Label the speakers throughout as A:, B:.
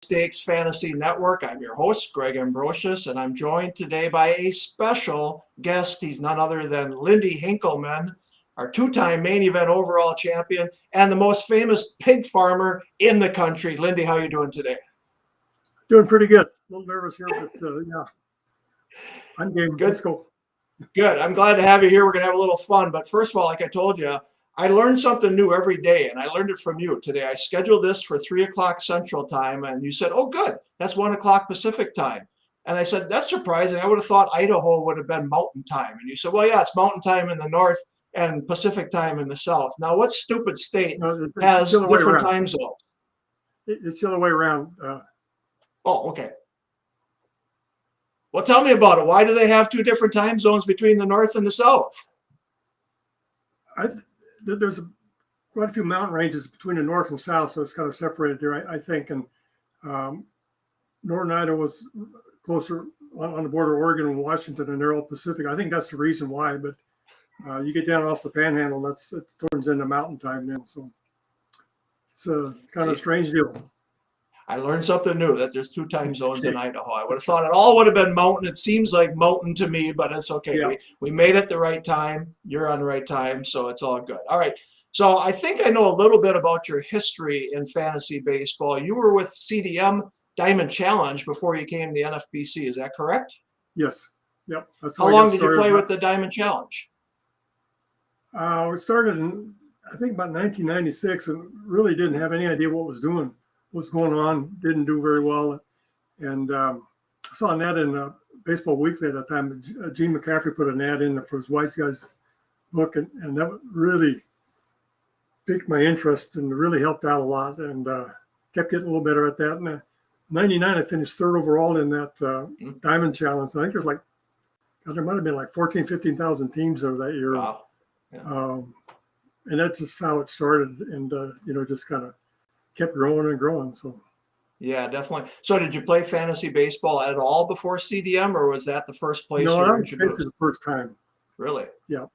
A: Stakes Fantasy Network. I'm your host, Greg Ambrosius, and I'm joined today by a special guest. He's none other than Lindy Hinkelman, our two-time main event overall champion and the most famous pig farmer in the country. Lindy, how are you doing today?
B: Doing pretty good. A little nervous here, but yeah, I'm game.
A: Good.
B: Let's go.
A: Good. I'm glad to have you here. We're going to have a little fun. But first of all, like I told you, I learn something new every day, and I learned it from you today. I scheduled this for 3 o'clock Central Time, and you said, oh, good, that's 1 o'clock Pacific Time. And I said, that's surprising. I would have thought Idaho would have been Mountain Time. And you said, well, yeah, it's Mountain Time in the north and Pacific Time in the south. Now, what stupid state has different time zones?
B: It's the other way around.
A: Oh, okay. Well, tell me about it. Why do they have two different time zones between the north and the south?
B: There's quite a few mountain ranges between the north and south, so it's kind of separated there, I think. And northern Idaho was closer on the border of Oregon and Washington, and they're all Pacific. I think that's the reason why. But you get down off the Panhandle, it turns into mountain time then. So it's a kind of a strange deal.
A: I learned something new, that there's two time zones in Idaho. I would have thought it all would have been mountain. It seems like mountain to me, but it's okay. Yeah. We made it the right time. You're on the right time, so it's all good. All right. So I think I know a little bit about your history in fantasy baseball. You were with CDM Diamond Challenge before you came to the NFBC. Is that correct?
B: Yes. Yep.
A: That's how long did you play with the Diamond Challenge?
B: We started in, I think, about 1996, and really didn't have any idea what's going on, didn't do very well. And I saw an ad in Baseball Weekly at that time. Gene McCaffrey put an ad in for his Wise Guys book, and that really piqued my interest and really helped out a lot, and kept getting a little better at that. And in 99, I finished third overall in that Diamond Challenge. And I think there might have been like 14, 15,000 teams over that year.
A: Wow. Yeah.
B: And that's just how it started, and just kind of kept growing and growing. So
A: yeah, definitely. So did you play fantasy baseball at all before CDM, or was that the first place you were introduced?
B: No, that was the first time.
A: Really?
B: Yeah.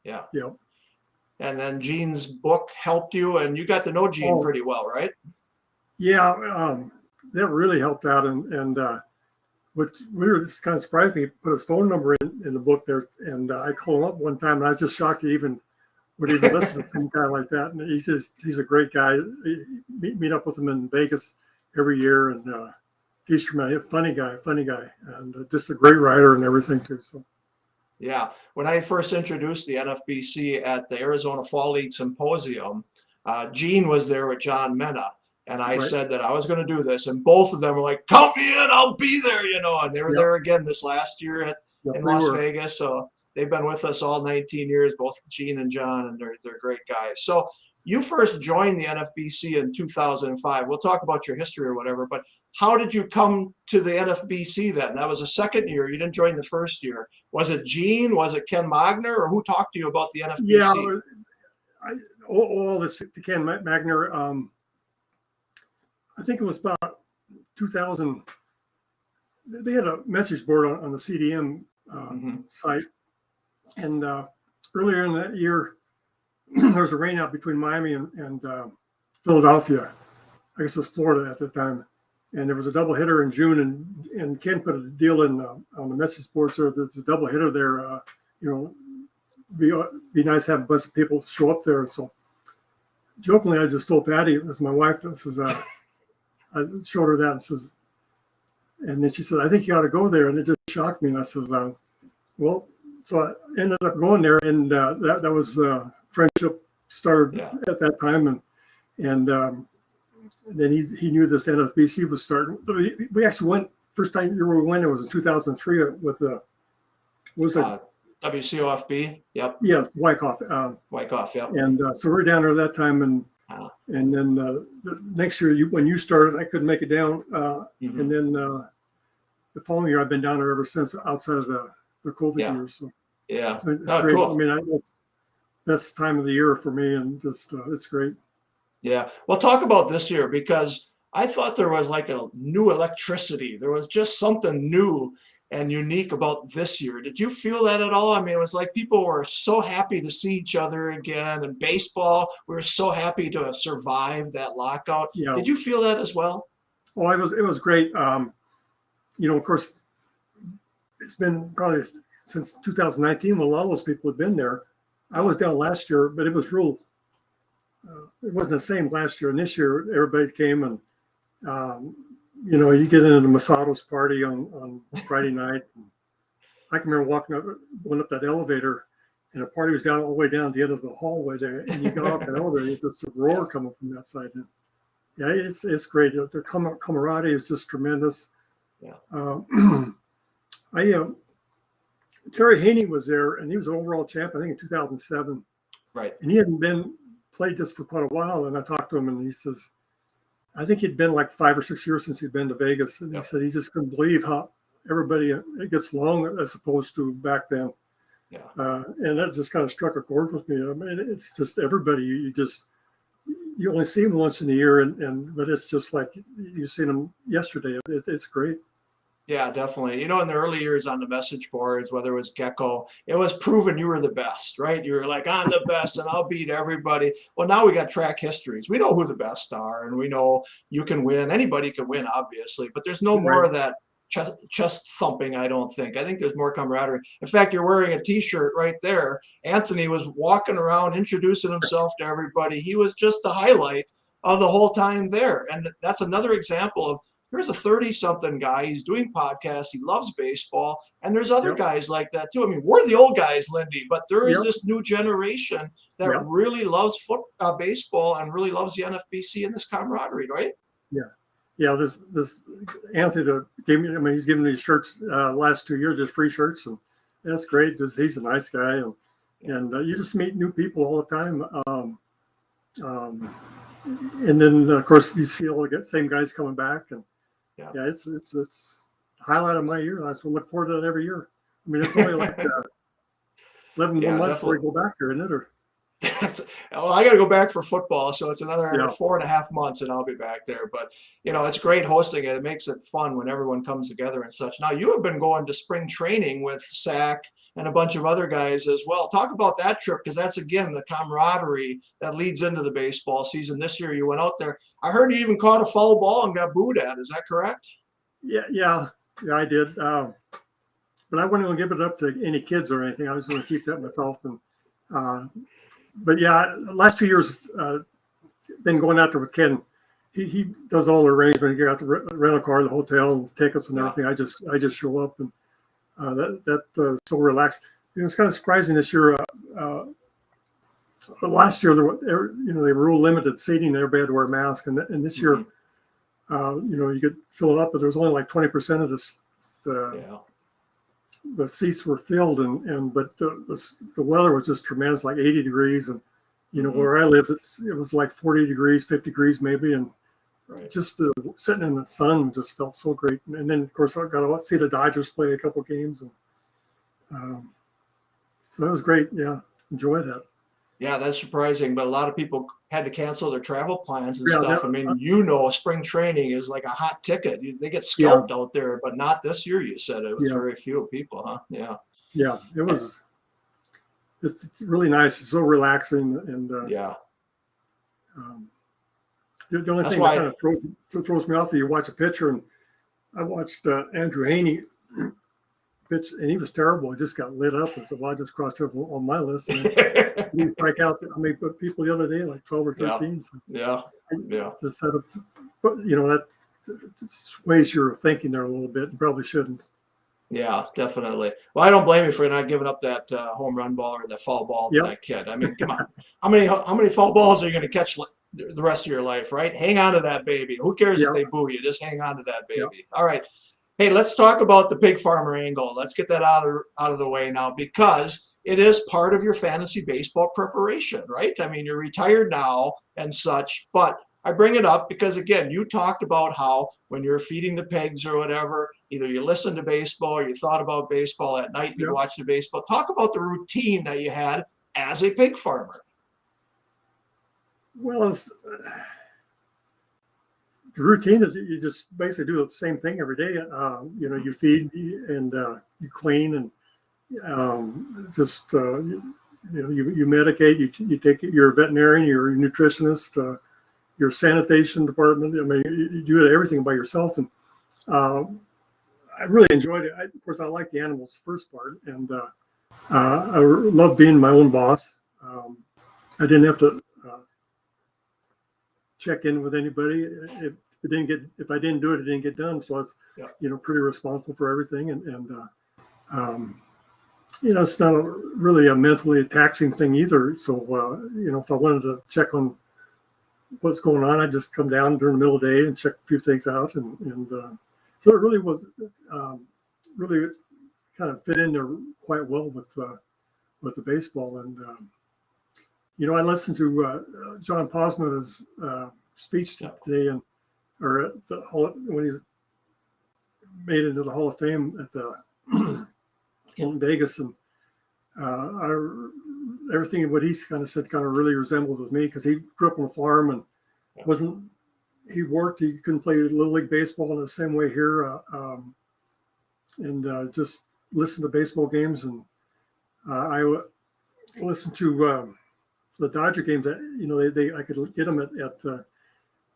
A: And then Gene's book helped you, and you got to know Gene pretty well, right?
B: Yeah, that really helped out, and what we were just kind of surprised. He put his phone number in the book there, and I called him up one time, and I was just shocked he even would even listen to some guy like that. And he's a great guy. Meet up with him in Vegas every year, and he's a funny guy, and just a great writer and everything too. So
A: yeah, when I first introduced the NFBC at the Arizona Fall League Symposium, Gene was there with John Mena, and I said that I was going to do this, and both of them were like, "Count me in, I'll be there," and they were there again this last year in Las Vegas. So they've been with us all 19 years, both Gene and John, and they're great guys. So you first joined the NFBC in 2005. We'll talk about your history or whatever, but how did you come to the NFBC then? That was the second year. You didn't join the first year. Was it Gene? Was it Ken Magner? Or who talked to you about the NFBC?
B: Yeah, all this to Ken Magner. I think it was about 2000. They had a message board on the CDM site. And earlier in that year, there was a rainout between Miami and Philadelphia. I guess it was Florida at the time. And there was a doubleheader in June, and Ken put a deal in on the message board, so there's a doubleheader there. Be nice to have a bunch of people show up there. And so, jokingly, I just told Patty, as my wife, I showed her that, and then she said, "I think you ought to go there," and it just shocked me. And I said, "Well." So I ended up going there, and that was friendship started at that time, and then he knew this NFBC was starting. We actually went first time year we went. It was in 2003 with
A: WCOFB. Yep.
B: Yes, Wyckoff.
A: Wyckoff. Yep.
B: And so we were down there at that time, and then the next year when you started, I couldn't make it down, and then the following year I've been down there ever since, outside of the COVID years. So
A: yeah,
B: it's great.
A: Cool.
B: I mean, it's best time of the year for me, and just it's great.
A: Yeah, well, talk about this year, because I thought there was like a new electricity. There was just something new and unique about this year. Did you feel that at all? I mean, it was like people were so happy to see each other again. And baseball, we were so happy to have survived that lockout.
B: Yeah.
A: Did you feel that as well?
B: Oh, it was great. Of course, it's been probably since 2019 when a lot of those people have been there. I was down last year, but it was real. It wasn't the same last year. And this year, everybody came and, you get into the Masato's party on Friday night. I can remember going up that elevator, and the party was down all the way down at the end of the hallway there. And you got off the elevator, there's a roar coming from that side. And yeah, it's great. Their camaraderie is just tremendous.
A: Yeah.
B: Terry Haney was there, and he was an overall champ, I think, in 2007.
A: Right.
B: And he hadn't played this for quite a while. And I talked to him, and he says, I think he'd been like 5 or 6 years since he'd been to Vegas. And he said he just couldn't believe how everybody it gets along as opposed to back then.
A: Yeah.
B: And that just kind of struck a chord with me. I mean, it's just everybody. You only see them once in a year, but it's just like you seen them yesterday. It's great.
A: Yeah, definitely. In the early years on the message boards, whether it was Gecko, it was proven you were the best, right? You were like, I'm the best and I'll beat everybody. Well, now we got track histories. We know who the best are, and we know you can win. Anybody can win, obviously, but there's no more of that chest thumping, I don't think. I think there's more camaraderie. In fact, you're wearing a T-shirt right there. Anthony was walking around introducing himself to everybody. He was just the highlight of the whole time there. And that's another example of here's a 30-something guy. He's doing podcasts. He loves baseball. And there's other guys like that too. I mean, we're the old guys, Lindy, but there is this new generation that really loves baseball and really loves the NFBC and this camaraderie, right?
B: Yeah. Yeah, this Anthony gave me. I mean, he's given me shirts last 2 years, just free shirts, and that's great. He's a nice guy, and you just meet new people all the time. And then of course you see all the same guys coming back, and it's the highlight of my year. I look forward to that every year. I mean, it's only like 11 more months before we go back there, isn't it? Or
A: well, I got to go back for football, so it's another 4.5 months, and I'll be back there. But it's great hosting it. It makes it fun when everyone comes together and such. Now, you have been going to spring training with Sack and a bunch of other guys as well. Talk about that trip, because that's again the camaraderie that leads into the baseball season. This year, you went out there. I heard you even caught a foul ball and got booed at. Is that correct?
B: Yeah, I did. But I wasn't going to give it up to any kids or anything. I was going to keep that myself. And but yeah, last 2 years, been going out there with Ken. He does all the arrangements. He got the rental car, the hotel, tickets, and everything. I just show up, and that's so relaxed. It's kind of surprising this year. Last year, they were real limited seating. Everybody had to wear a mask, and this year, you could fill it up, but there was only like 20% of this. The seats were filled, but the weather was just tremendous, like 80 degrees, and where I live, it was like 40 degrees, 50 degrees maybe, and just sitting in the sun just felt so great. And then of course I got to see the Dodgers play a couple games, and so that was great. Yeah, enjoy that.
A: Yeah, that's surprising, but a lot of people had to cancel their travel plans and stuff. I mean, spring training is like a hot ticket. They get scalped out there, but not this year. You said it was very few people, huh? Yeah. Yeah,
B: it was. It's really nice. It's so relaxing, and
A: the
B: only thing that kind of throws me off is you watch a pitcher, and I watched Andrew Haney pitch, and he was terrible. He just got lit up, and so I just crossed it on my list. And he strike out people the other day, like 12 or 13. Just set up, that sways your thinking there a little bit, and probably shouldn't.
A: Yeah, definitely. Well, I don't blame you for not giving up that home run ball or that foul ball to that kid. I mean, come on, how many foul balls are you going to catch the rest of your life, right? Hang on to that baby. Who cares if they boo you? Just hang on to that baby. All right. Hey, let's talk about the pig farmer angle. Let's get that out of the way now, because it is part of your fantasy baseball preparation, right? I mean, you're retired now and such, but I bring it up because, again, you talked about how when you're feeding the pigs or whatever, either you listened to baseball or you thought about baseball at night, you watched the baseball. Talk about the routine that you had as a pig farmer.
B: Well, the routine is you just basically do the same thing every day. You feed and you clean, and you medicate. You take your veterinarian, your nutritionist. your sanitation department. I mean, you do everything by yourself, and I really enjoyed it. Of course, I like the animals first part, and I love being my own boss. I didn't have to check in with anybody. If I didn't do it, it didn't get done. So I was, pretty responsible for everything, and it's not really a mentally taxing thing either. So if I wanted to check on what's going on, I just come down during the middle of the day and check a few things out, and so it really was really kind of fit in there quite well with the baseball. And I listened to John Posman's speech today, or at the when he was made into the Hall of Fame at the in Vegas, and everything what he kind of said kind of really resembled with me, because he grew up on a farm and he couldn't play Little League baseball in the same way here, and just listen to baseball games. And I listened to the Dodger games that I could get them at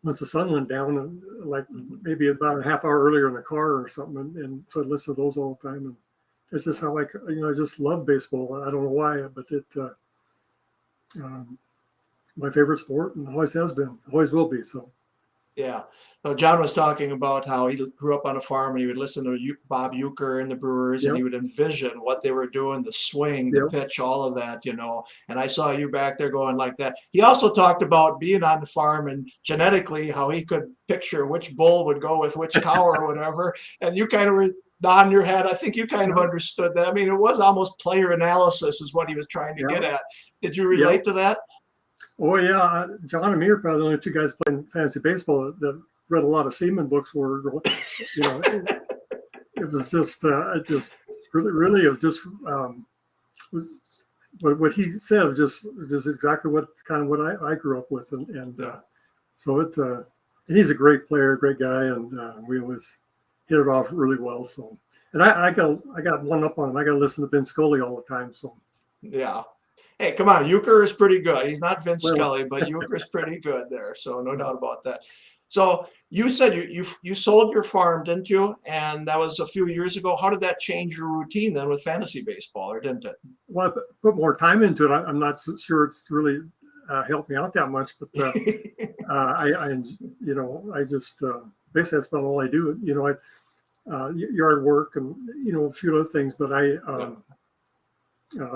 B: once the sun went down, and like maybe about a half hour earlier in the car or something, and so I'd listen to those all the time. And it's just how I just love baseball. I don't know why, but it my favorite sport, and always has been, always will be. So.
A: Yeah. So John was talking about how he grew up on a farm, and he would listen to Bob Uecker and the Brewers, and he would envision what they were doing, the swing, the pitch, all of that, and I saw you back there going like that. He also talked about being on the farm and genetically how he could picture which bull would go with which cow or whatever. And you kind of were nodding your head. I think you kind of understood that. I mean, it was almost player analysis is what he was trying to get at. Did you relate to that?
B: Oh, yeah. John and me are probably the only two guys playing fantasy baseball that read a lot of Seaman books. It was just, really, it just was what he said was just exactly what I grew up with. So and he's a great player, great guy. And we always hit it off really well. So, and I got one up on him. I got to listen to Ben Scully all the time. So,
A: yeah. Hey, come on. Uecker is pretty good. He's not Vince Scully, but Uecker is pretty good there. So no doubt about that. So you said you sold your farm, didn't you? And that was a few years ago. How did that change your routine then with fantasy baseball, or didn't it?
B: Well, I put more time into it. I'm not so sure it's really helped me out that much, but I just basically that's about all I do. Yard work and a few other things, but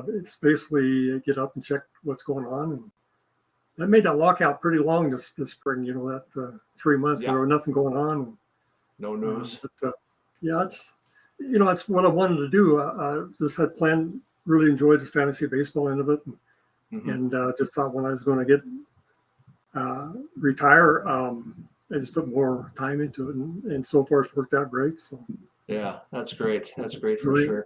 B: it's basically get up and check what's going on, and that made that lockout pretty long this spring. That 3 months there was nothing going on, and,
A: no news.
B: It's what I wanted to do. Just had planned, really enjoyed the fantasy baseball end of it, and just thought when I was going to get retire, I just put more time into it, and so far it's worked out great. So
A: yeah, that's great. That's great for sure.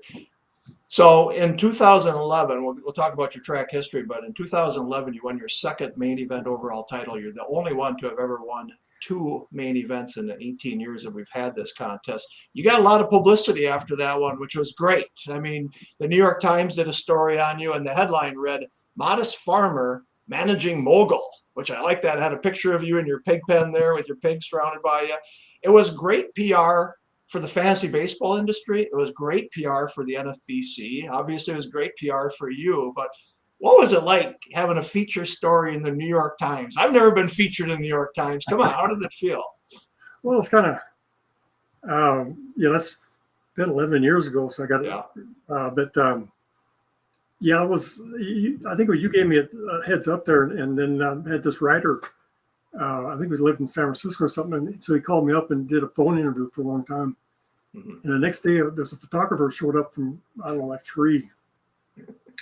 A: So in 2011, we'll talk about your track history, but in 2011, you won your second main event overall title. You're the only one to have ever won 2 main events in the 18 years that we've had this contest. You got a lot of publicity after that one, which was great. I mean, the New York Times did a story on you, and the headline read, "Modest Farmer Managing Mogul," which I like that. It had a picture of you in your pig pen there with your pigs surrounded by you. It was great PR for the fantasy baseball industry. It was great PR for the NFBC. Obviously, it was great PR for you. But what was it like having a feature story in the New York Times? I've never been featured in the New York Times. Come on, how did it feel?
B: Well, it's kind of, that's been 11 years ago, so I got it. It was. I think you gave me a heads up there, and then had this writer. I think we lived in San Francisco or something, and so he called me up and did a phone interview for a long time. And the next day, there's a photographer showed up from, I don't know, like 3.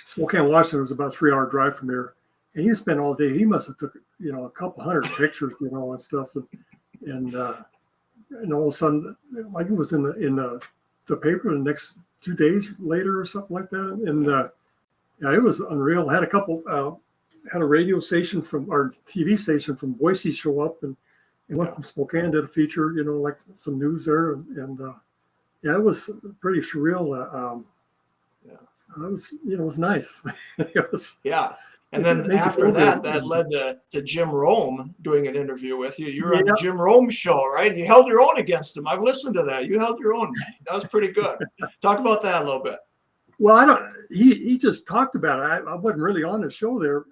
B: Spokane, Washington was about a 3-hour drive from here, and he spent all day. He must have took a couple hundred pictures, and stuff, and all of a sudden, like it was in the paper the next 2 days later or something like that, and it was unreal. I had a couple. Had a radio station or TV station from Boise show up, and went from Spokane, did a feature, like some news there, and it was pretty surreal. It was, it was nice.
A: And then
B: Make you
A: after
B: feel
A: that,
B: good.
A: that led to Jim Rome doing an interview with you. You were on
B: Yeah.
A: the Jim Rome show, right? You held your own against him. I've listened to that. You held your own. That was pretty good. Talk about that a little bit.
B: Well, I don't. He just talked about it. I wasn't really on the show there.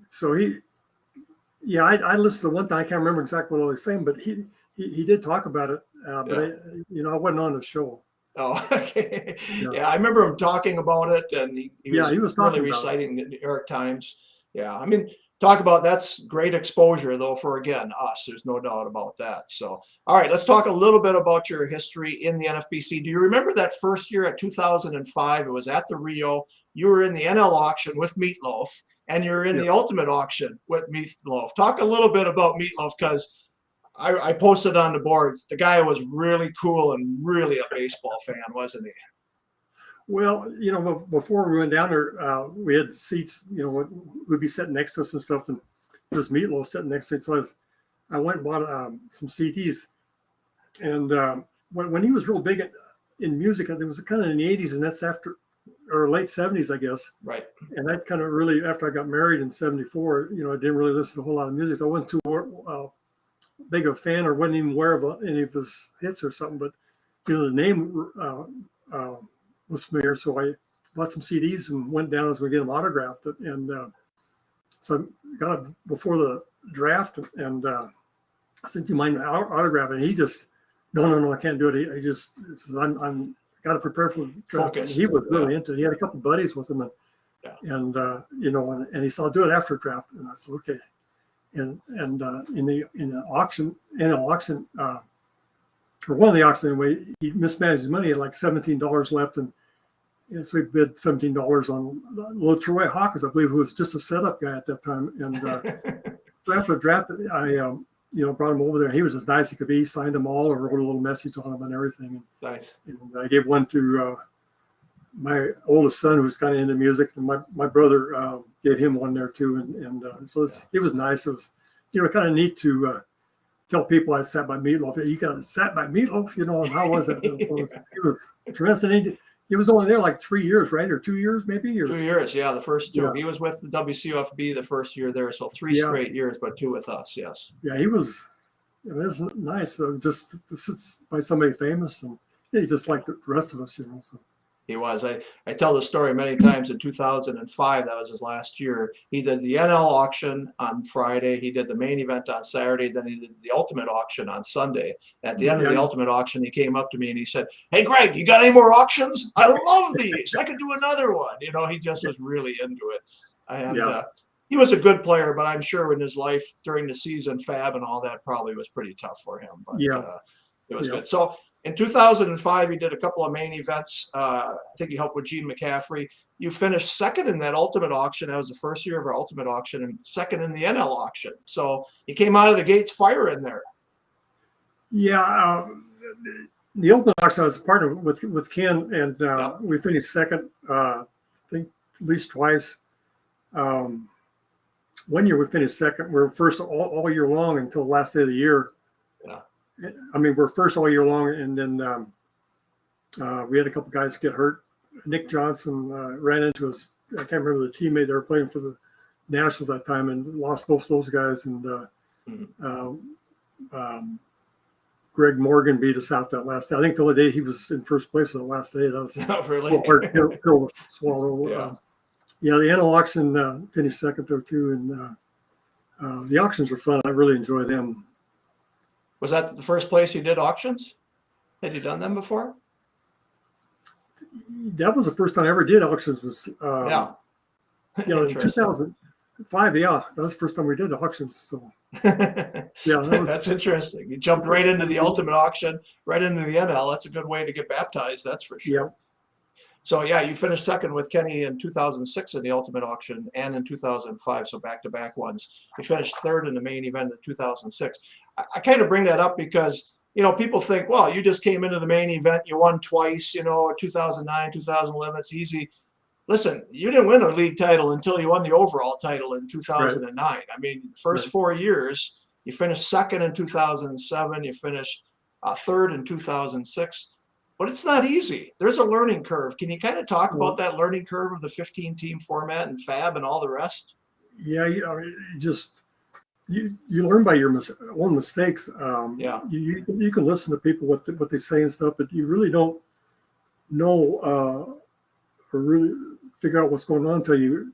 B: So I listened to one time. I can't remember exactly what I was saying, but he did talk about it. But I wasn't on the show.
A: Oh, okay.
B: Yeah.
A: Yeah, I remember him talking about it, and he was
B: talking
A: really
B: about
A: reciting the New York Times. Yeah, I mean, talk about that's great exposure, though, for again us. There's no doubt about that. So, all right, let's talk a little bit about your history in the NFBC. Do you remember that first year at 2005? It was at the Rio. You were in the NL auction with Meatloaf, and you're in the Ultimate auction with Meatloaf. Talk a little bit about Meatloaf, because I posted on the boards. The guy was really cool and really a baseball fan, wasn't he?
B: Well, before we went down there, we had seats, would be sitting next to us and stuff, and there was Meatloaf sitting next to it. So I went and bought some CDs. And when he was real big in music, it was kind of in the 80s, and that's after, or late 70s, I guess.
A: Right.
B: And that kind of really, after I got married in 74, I didn't really listen to a whole lot of music. So I wasn't too big a fan, or wasn't even aware of any of his hits or something, but the name was familiar. So I bought some CDs and went down as we get them autographed. And so I got it before the draft, and I said, "Do you mind autographing?" And he just, no, I can't do it. He just says, I'm got to prepare for the draft. And he was really into it. He had a couple of buddies with him, and he said, "I'll do it after draft." And I said, "Okay." And in the auction, for one of the auctions anyway, he mismanaged his money. He had like $17 left, and so he bid $17 on little Troy Hawkins, I believe, who was just a setup guy at that time. And so after the draft, I brought him over there. He was as nice as he could be. He signed them all, and wrote a little message on them and everything.
A: Nice.
B: And I gave one to my oldest son, who's kind of into music, and my brother gave him one there too. And so it was nice. It was, kind of neat to tell people I sat by Meatloaf. You got sat by Meatloaf, and how was it? It was tremendous. And he was only there like 3 years, right? Or 2 years, maybe? Or
A: 2 years, yeah, the first two.
B: Yeah.
A: He was with the WCOFB the first year there, so three straight years, but 2 with us, yes.
B: Yeah, he was. It was nice just to sit by somebody famous, and he just like the rest of us, So.
A: He was. I tell the story many times. In 2005, that was his last year. He did the NL auction on Friday. He did the main event on Saturday. Then he did the Ultimate auction on Sunday. At the end of the Ultimate auction, he came up to me and he said, "Hey, Greg, you got any more auctions? I love these. I could do another one." He just was really into it. And he was a good player, but I'm sure in his life during the season, Fab and all that probably was pretty tough for him. But it was good. So in 2005, he did a couple of main events. I think he helped with Gene McCaffrey. You finished second in that Ultimate auction. That was the first year of our Ultimate auction, and second in the NL auction. So you came out of the gates firing there.
B: Yeah, the Ultimate auction I was partnered with Ken, and we finished second. I think at least twice. 1 year we finished second. We were first all year long until the last day of the year. I mean, we're first all year long, and then we had a couple guys get hurt. Nick Johnson ran into us. I can't remember the teammate. They were playing for the Nationals that time, and lost both those guys. And Greg Morgan beat us out that last day. I think the only day he was in first place was the last day. That was
A: really
B: hard pill to swallow. The NL auction finished second there too, and the auctions were fun. I really enjoy them.
A: Was that the first place you did auctions? Had you done them before?
B: That was the first time I ever did auctions. Was in 2005. Yeah, that was the first time we did auctions. So
A: that's interesting. You jumped right into the Ultimate auction, right into the NL. That's a good way to get baptized. That's for sure.
B: Yeah.
A: So you finished second with Kenny in 2006 in the Ultimate auction, and in 2005. So back-to-back ones. You finished third in the main event in 2006. I kind of bring that up because, people think, well, you just came into the main event, you won twice, 2009, 2011, it's easy. Listen, you didn't win a league title until you won the overall title in 2009. Right. I mean, first 4 years, you finished second in 2007, you finished third in 2006. but it's not easy. There's a learning curve. Can you kind of talk
B: Well,
A: about that learning curve of the 15-team format and FAB and all the rest?
B: yeah, I mean, you learn by your own mistakes.
A: Yeah.
B: You can listen to people what they say and stuff, but you really don't know or really figure out what's going on until you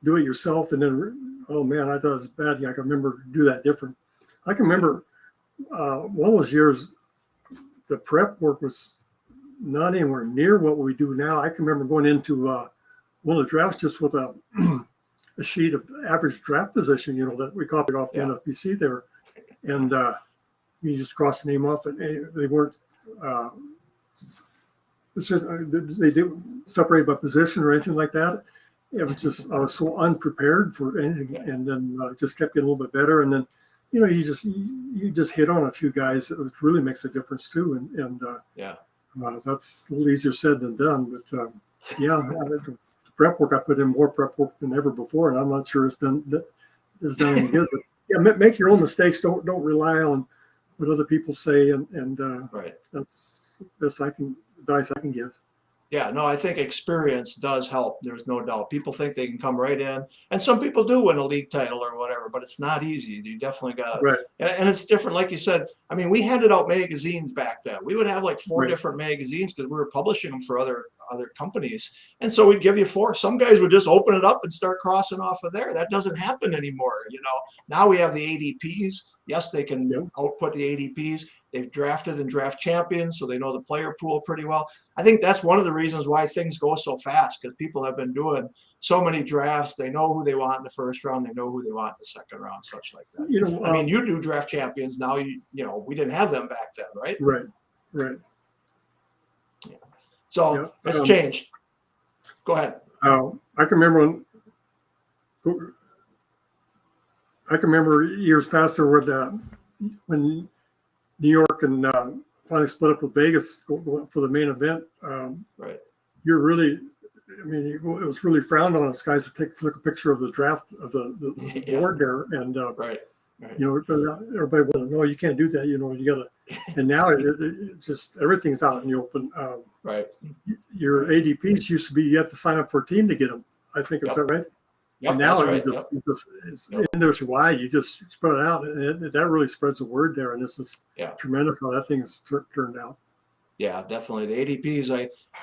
B: do it yourself. And then, oh man, I thought it was bad. Yeah, I can remember do that different. I can remember one of those years, the prep work was not anywhere near what we do now. I can remember going into one of the drafts just with a sheet of average draft position, that we copied off the NFBC there, and you just cross the name off, and they weren't. They didn't separate by position or anything like that. It was just I was so unprepared for anything, and then just kept getting a little bit better, and then you just hit on a few guys that really makes a difference too, and that's a little easier said than done, but the prep work I put in more prep work than ever before, and I'm not sure it's done any good. But yeah, make your own mistakes. Don't rely on what other people say, and that's best advice I can give.
A: Yeah, no, I think experience does help. There's no doubt. People think they can come right in, and some people do win a league title or whatever, but it's not easy. You definitely got to, and it's different. Like you said, I mean, we handed out magazines back then. We would have like 4 different magazines because we were publishing them for other companies, and so we'd give you 4. Some guys would just open it up and start crossing off of there. That doesn't happen anymore. Now we have the ADPs. Yes, they can output the ADPs. They've drafted and draft champions, so they know the player pool pretty well. I think that's one of the reasons why things go so fast, because people have been doing so many drafts. They know who they want in the first round. They know who they want in the second round, such like that. I mean, you do draft champions now. We didn't have them back then, right?
B: Right.
A: Yeah. So it's changed. Go ahead.
B: I can remember years past there when New York and finally split up with Vegas for the main event. You're really, it was really frowned on. Us guys would look a picture of the draft of the board there, and everybody wanted to know you can't do that. You gotta, and now it just everything's out in the open. Your ADPs used to be you have to sign up for a team to get them. I think is that right?
A: Yep,
B: and now
A: it's
B: industry wide. You just spread it out, and that really spreads the word there. And this is tremendous how that thing has turned out.
A: Yeah, definitely. The ADPs,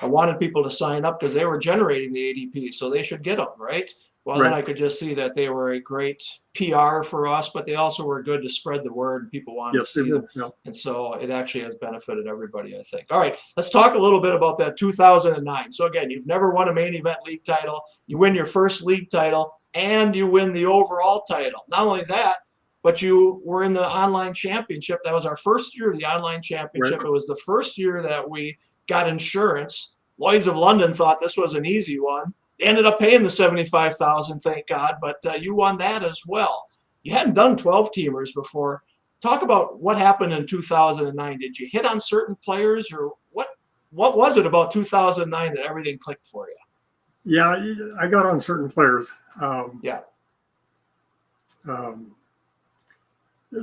A: I wanted people to sign up because they were generating the ADPs, so they should get them, right? Well, then I could just see that they were a great PR for us, but they also were good to spread the word, and people wanted to see them. And so it actually has benefited everybody, I think. All right, let's talk a little bit about that 2009. So again, you've never won a main event league title. You win your first league title, and you win the overall title. Not only that, but you were in the online championship. That was our first year of the online championship. It was the first year that we got insurance. Lloyd's of London thought this was an easy one. They ended up paying the $75,000, thank God, but you won that as well. You hadn't done 12-teamers before. Talk about what happened in 2009. Did you hit on certain players, or what was it about 2009 that everything clicked for you?
B: Yeah, I got on certain players. There's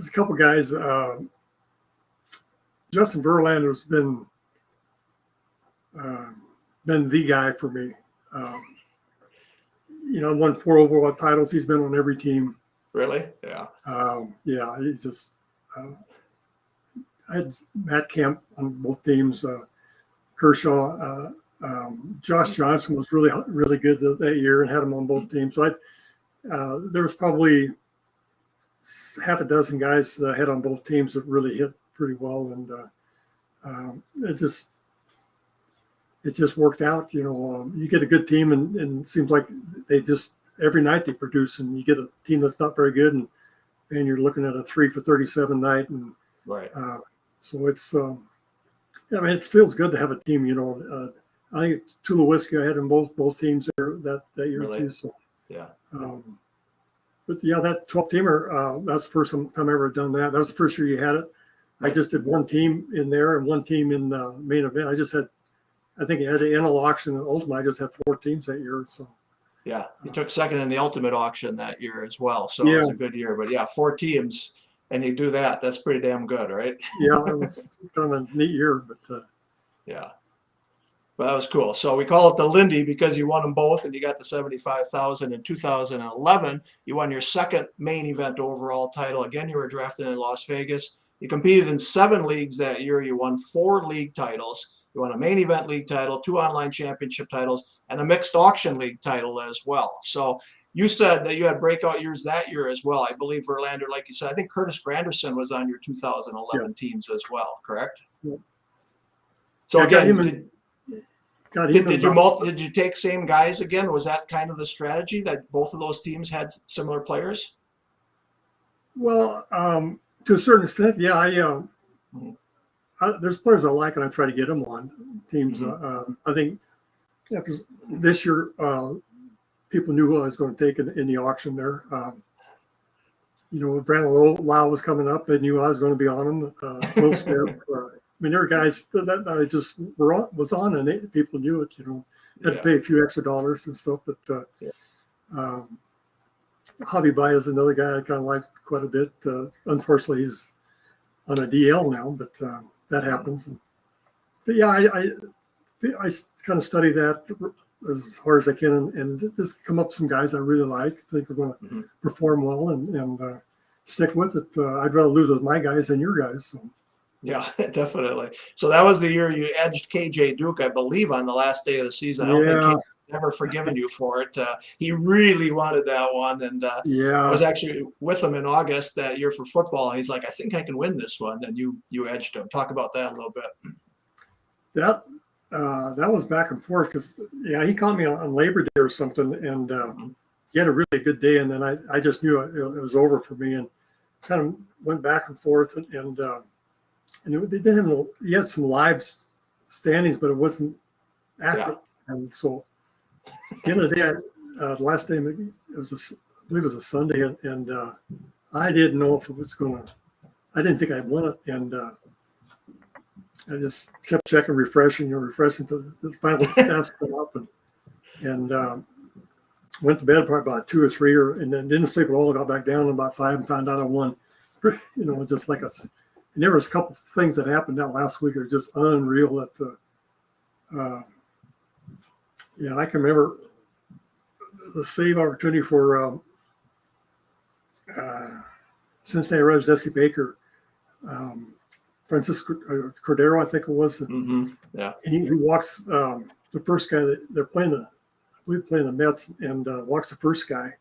B: a couple guys. Justin Verlander's been the guy for me. Won 4 overall titles. He's been on every team.
A: Really? Yeah.
B: He just. I had Matt Kemp on both teams. Kershaw, Josh Johnson was really, really good that year and had him on both teams. So there was probably half a dozen guys that I had on both teams that really hit pretty well, and it just worked out. You get a good team, and it seems like they just every night they produce, and you get a team that's not very good, and you're looking at a 3 for 37 night, and so it's it feels good to have a team. I think Tulowitzki, I had in both teams there that year too. So but that 12-teamer, that's the first time I ever done that. That was the first year you had it. I just did one team in there and one team in the main event. I think it had the NL auction and Ultimate. I just had 4 teams that year. So
A: yeah, you took second in the Ultimate auction that year as well. So it was a good year. But 4 teams, and you do that. That's pretty damn good, right?
B: Yeah, it was kind of a neat year. But
A: Yeah. Well, that was cool. So we call it the Lindy because you won them both, and you got the 75,000 in 2011. You won your second main event overall title. Again, you were drafted in Las Vegas. You competed in 7 leagues that year. You won 4 league titles. You won a main event league title, 2 online championship titles, and a mixed auction league title as well. So you said that you had breakout years that year as well. I believe Verlander, like you said, I think Curtis Granderson was on your 2011 teams as well, correct?
B: Yeah.
A: So
B: Yeah,
A: again, did you take same guys again? Was that kind of the strategy that both of those teams had similar players?
B: Well, to a certain extent, yeah. There's players I like, and I try to get them on teams. I think after this year, people knew who I was going to take in the auction there. Brandon Lau was coming up. They knew I was going to be on him. Will Smith. There were guys that I just was on, and people knew it. Had to pay a few extra dollars and stuff. But Javi Baez is another guy I kind of like quite a bit. Unfortunately, he's on a DL now, but that happens. But yeah, I kind of study that as hard as I can, and just come up with some guys I really like, think are going to perform well, and stick with it. I'd rather lose with my guys than your guys. So.
A: Yeah, definitely. So that was the year you edged KJ Duke, I believe, on the last day of the season. I don't think KJ never forgiven you for it. He really wanted that one, and I was actually with him in August that year for football, and he's like, "I think I can win this one," and you edged him. Talk about that a little bit.
B: That was back and forth because he caught me on Labor Day or something, and he had a really good day, and then I just knew it was over for me, and kind of went back and forth, and they didn't have he had some live standings, but it wasn't accurate, and so at the end of the day, the last day it was I believe it was a Sunday, and I didn't know if it was going to. I didn't think I'd win it, and I just kept checking, refreshing to the final stats come up, and went to bed probably about 2 or 3, and then didn't sleep at all. Got back down about 5 and found out I won. Just like and there was a couple of things that happened that last week that are just unreal. That I can remember the save opportunity for Cincinnati Reds, Jesse Baker. Francisco Cordero, I think it was. And he walks the first guy that they're playing the Mets, and walks the first guy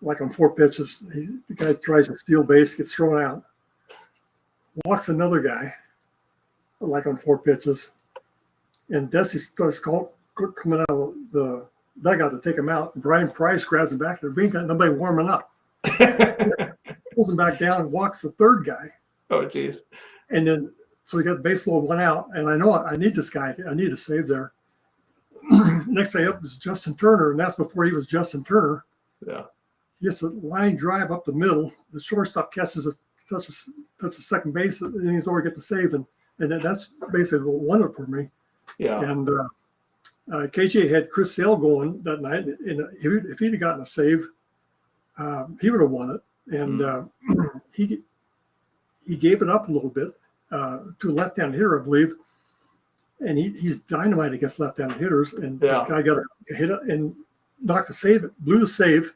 B: like on 4 pitches. The guy tries to steal base, gets thrown out. Walks another guy like on 4 pitches, and Desi starts coming out of the dugout to take him out. And Brian Price grabs him back. There being nobody warming up. Pulls him back down and walks the 3rd guy.
A: Oh, geez.
B: And then, so we got the base load 1 out, and I know I need this guy. I need a save there. Next guy up is Justin Turner, and that's before he was Justin Turner.
A: Yeah.
B: He gets a line drive up the middle. The shortstop catches touches second base, and he's already get the save, and that's basically what won it for me. Yeah. And KJ had Chris Sale going that night, and if he'd have gotten a save, he would have won it. And he gave it up a little bit to a left-handed hitter, I believe, and he's dynamite against left-handed hitters. And this guy got a hit and knocked a save, blew the save.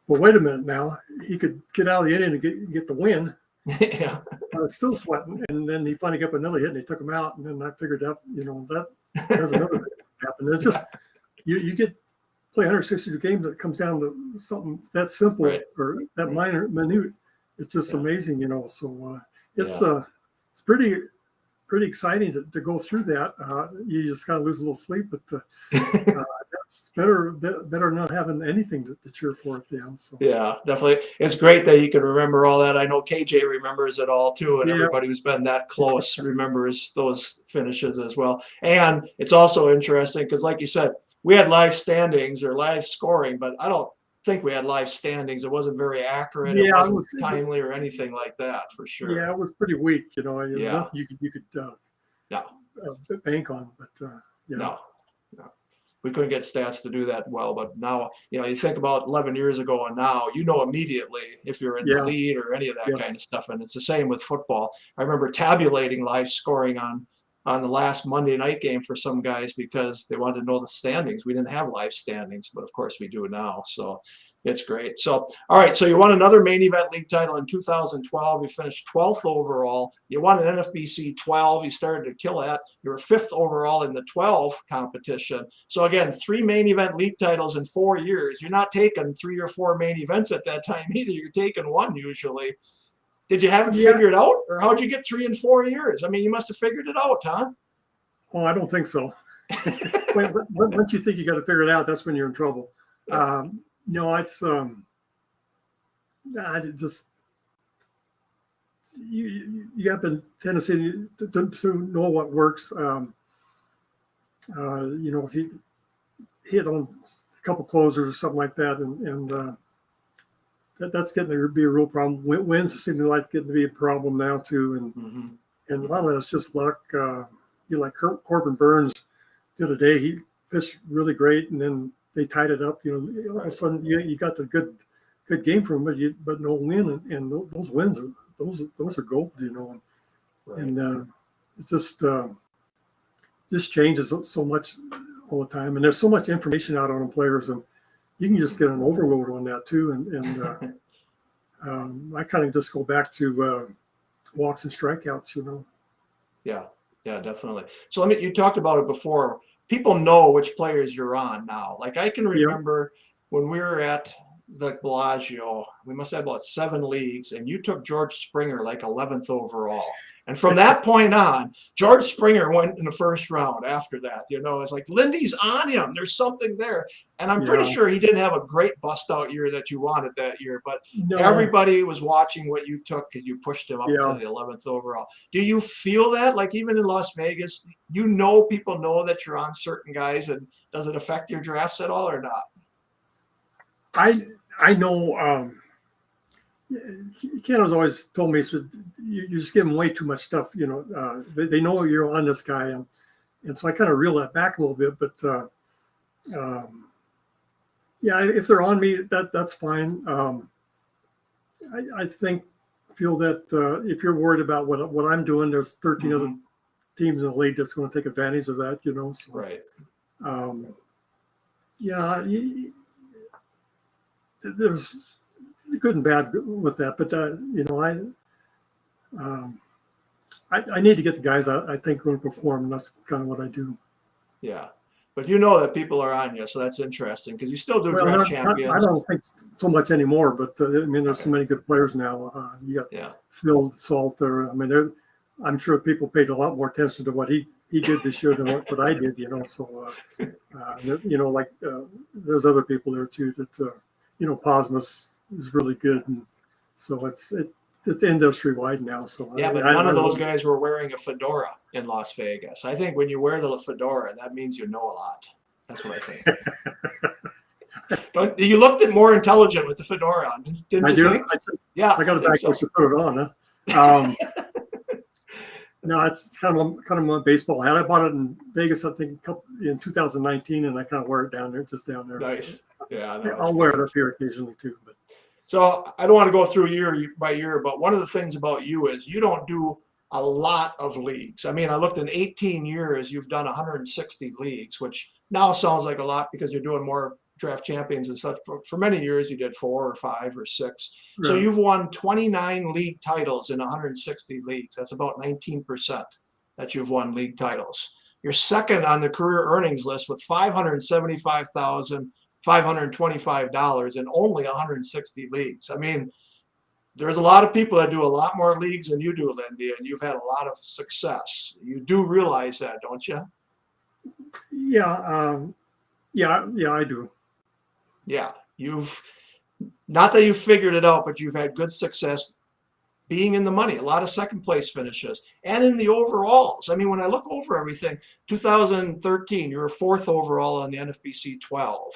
B: Well, wait a minute now. He could get out of the inning and get the win.
A: Yeah.
B: Still sweating. And then he finally got another hit, and they took him out. And then I figured out, that's another thing that happened. It's just, you get play 162 games that comes down to something that simple or that minute. It's just amazing, So it's pretty exciting to go through that. You just kind of lose a little sleep, but it's better not having anything to cheer for at the end. So. Yeah,
A: definitely. It's great that you can remember all that. I know KJ remembers it all too, and everybody who's been that close remembers those finishes as well. And it's also interesting because, like you said, we had live standings or live scoring, but I don't think we had live standings. It wasn't very accurate. It wasn't timely or anything like that, for sure.
B: Yeah, it was pretty weak. There's nothing you could bank on. But
A: no, we couldn't get stats to do that well. But now, you think about 11 years ago and now, immediately if you're in the lead or any of that kind of stuff. And it's the same with football. I remember tabulating live scoring on on the last Monday night game for some guys because they wanted to know the standings. We didn't have live standings, but of course we do now. So it's great. So, all right. So you won another main event league title in 2012. You finished 12th overall. You won an NFBC 12. You started to kill that. You were 5th overall in the 12 competition. So again, 3 main event league titles in 4 years. You're not taking 3 or 4 main events at that time either. You're taking 1 usually. Did you have it figured out, or how'd you get 3 in 4 years? I mean, you must have figured it out, huh?
B: Oh, I don't think so. Once you think you got to figure it out, that's when you're in trouble.
A: Yeah.
B: No, it's I just you have the tendency to know what works. You know, if you hit on a couple closers or something like that, and that's getting to be a real problem. Wins seem to like getting to be a problem now too, and a lot of that's just luck. You know, like Corbin Burns the other day, he pitched really great, and then they tied it up. You know, all of a sudden you got the good game from him, but no win, and those wins are those are gold. You know, and it's just changes so much all the time, and there's so much information out on players, and you can just get an overload on that too. And I kind of just go back to walks and strikeouts. You know.
A: Yeah, definitely. So you talked about it before. People know which players you're on now. Like I can remember when we were at the Bellagio, we must have about 7 leagues, and you took George Springer like 11th overall. And from that point on, George Springer went in the first round after that. You know, it's like Lindy's on him. There's something there. And I'm pretty sure he didn't have a great bust out year that you wanted that year, but everybody was watching what you took because you pushed him up to the 11th overall. Do you feel that, like even in Las Vegas, you know, people know that you're on certain guys, and does it affect your drafts at all or not?
B: I know Ken has always told me, he said, you just give them way too much stuff. You know, they know you're on this guy. And so I kind of reel that back a little bit. But, if they're on me, that's fine. I feel that if you're worried about what I'm doing, there's 13 other teams in the league that's going to take advantage of that, you know. So,
A: right.
B: There's good and bad with that, but you know, I need to get the guys I think are going to perform, and that's kind of what I do.
A: Yeah, but you know that people are on you, so that's interesting because you still do draft champions.
B: I don't think so much anymore, but I mean, there's so many good players now. You got Phil Salter. I mean, I'm sure people paid a lot more attention to what he did this year than what I did. You know, so you know, like there's other people there too that you know, Posmus is really good, and so it's industry wide now. So
A: but none of those guys were wearing a fedora in Las Vegas. I think when you wear the fedora, that means you know a lot. That's what I think. But you looked more intelligent with the fedora on, didn't you think?
B: I got it back to put it on. Huh? No, it's kind of my baseball hat. I bought it in Vegas, I think, in 2019, and I kind of wear it down there.
A: Nice.
B: So,
A: yeah,
B: I'll wear it up here occasionally too. But
A: so I don't want to go through year by year, but one of the things about you is you don't do a lot of leagues. I mean, I looked in 18 years, you've done 160 leagues, which now sounds like a lot because you're doing more draft champions and such. For many years, you did 4 or 5 or 6. Right. So you've won 29 league titles in 160 leagues. That's about 19% that you've won league titles. You're second on the career earnings list with $575,525 in only 160 leagues. I mean, there's a lot of people that do a lot more leagues than you do, Lindy, and you've had a lot of success. You do realize that, don't you?
B: Yeah, I do.
A: Yeah, you've not that you've figured it out, but you've had good success being in the money. A lot of second place finishes and in the overalls. I mean, when I look over everything, 2013, you were 4th overall on the NFBC 12.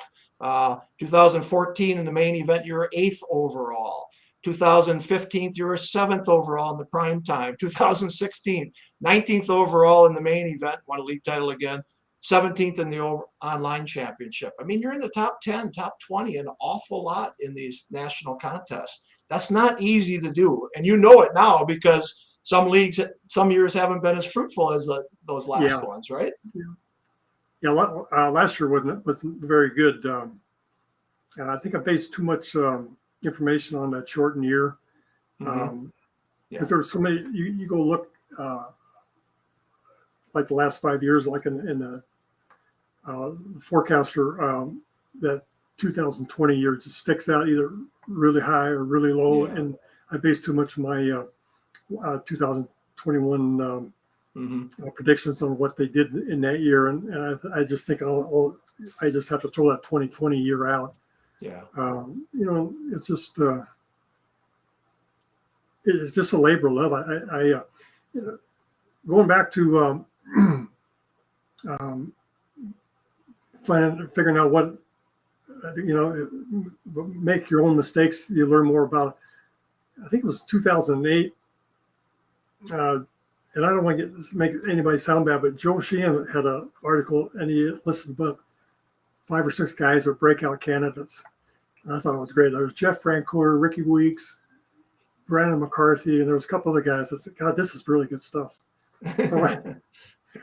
A: 2014 in the main event, you were 8th overall. 2015, you were 7th overall in the prime time. 2016, 19th overall in the main event, won a league title again. 17th in the online championship. I mean, you're in the top 10, top 20, an awful lot in these national contests. That's not easy to do. And you know it now because some leagues, some years haven't been as fruitful as those last
B: Yeah.
A: ones, right?
B: Yeah, last year wasn't very good. I think I based too much information on that shortened year. Because there were so many. You go look like the last 5 years, like in the forecaster, that 2020 year just sticks out either really high or really low, and I based too much of my 2021 predictions on what they did in that year, and I just think I just have to throw that 2020 year out.
A: Yeah.
B: It's just a labor of love. I going back to figuring out what make your own mistakes. You learn more about. I think it was 2008. And I don't want to make anybody sound bad, but Joe Sheehan had an article, and he listed about 5 or 6 guys who were breakout candidates. And I thought it was great. There was Jeff Francoeur, Ricky Weeks, Brandon McCarthy, and there was a couple other guys that said, God, this is really good stuff. So I